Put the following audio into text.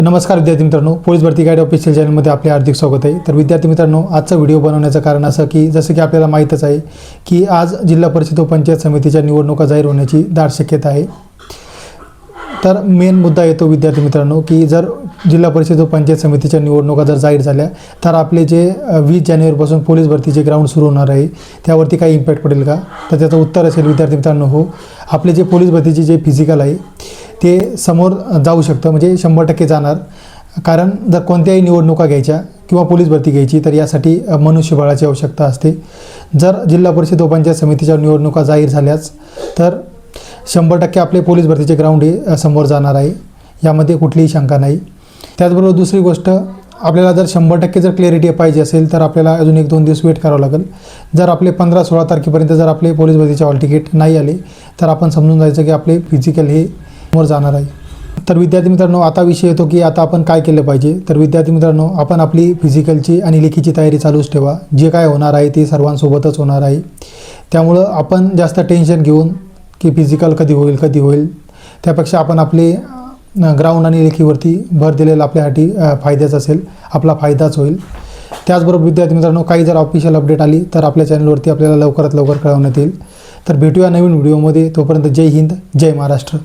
नमस्कार विद्यार्थी मित्रांनो, पोलीस भरती गाईड ऑफिशियल चॅनलमध्ये आपले हार्दिक स्वागत आहे। तर विद्यार्थी मित्रांनो, आजचा व्हिडिओ बनवण्याचं कारण असं की जसं की आपल्याला माहीतच आहे की आज जिल्हा परिषद व पंचायत समितीच्या निवडणुका जाहीर होण्याची दाट शक्यता आहे। तर मेन मुद्दा येतो विद्यार्थी मित्रांनो की जर जिल्हा परिषद व पंचायत समितीच्या निवडणुका जर जाहीर झाल्या तर आपले जे 20 जानेवारीपासून पोलीस भरतीचे ग्राउंड सुरू होणार आहे त्यावरती काही इम्पॅक्ट पडेल का? तर त्याचं उत्तर असेल विद्यार्थी मित्रांनो, हो। आपले जे पोलीस भरतीचे जे फिजिकल आहे ते समोर जाऊ शकतं, म्हणजे 100% जाणार। कारण जर कोणत्याही निवडणुका घ्यायच्या किंवा पोलीस भरती घ्यायची तर यासाठी मनुष्यबळाची आवश्यकता असते। जर जिल्हा परिषद व पंचायत समितीच्या निवडणुका जाहीर झाल्याच तर 100% आपले पोलीस भरतीचे ग्राउंड हे समोर जाणार आहे, यामध्ये कुठलीही शंका नाही। त्याचबरोबर दुसरी गोष्ट, आपल्याला जर 100% जर क्लॅरिटी पाहिजे असेल तर आपल्याला अजून 1-2 दिवस वेट करावं लागेल। जर आपले 15-16 तारखेपर्यंत जर आपले पोलीस भरतीचे हॉल तिकीट नाही आले तर आपण समजून जायचं की आपले फिजिकल हे समोर जाणार आहे। तर विद्यार्थी मित्रांनो, आता विषय येतो की आता आपण काय केलं पाहिजे। तर विद्यार्थी मित्रांनो, आपण आपली फिजिकलची आणि लेखीची तयारी चालूच ठेवा। जे काय होणार आहे ते सर्वांसोबतच होणार आहे, त्यामुळं आपण जास्त टेन्शन घेऊन की फिजिकल कधी होईल त्यापेक्षा आपण आपले ग्राउंड आणि लेखीवरती भर दिलेला आपल्यासाठी फायद्याच असेल, आपला फायदाच होईल। त्याचबरोबर विद्यार्थी मित्रांनो, काही जर ऑफिशियल अपडेट आली तर आपल्या चॅनलवरती आपल्याला लवकरात लवकर कळवण्यात येईल। तर भेटूया नवीन व्हिडिओमध्ये, तोपर्यंत जय हिंद, जय महाराष्ट्र।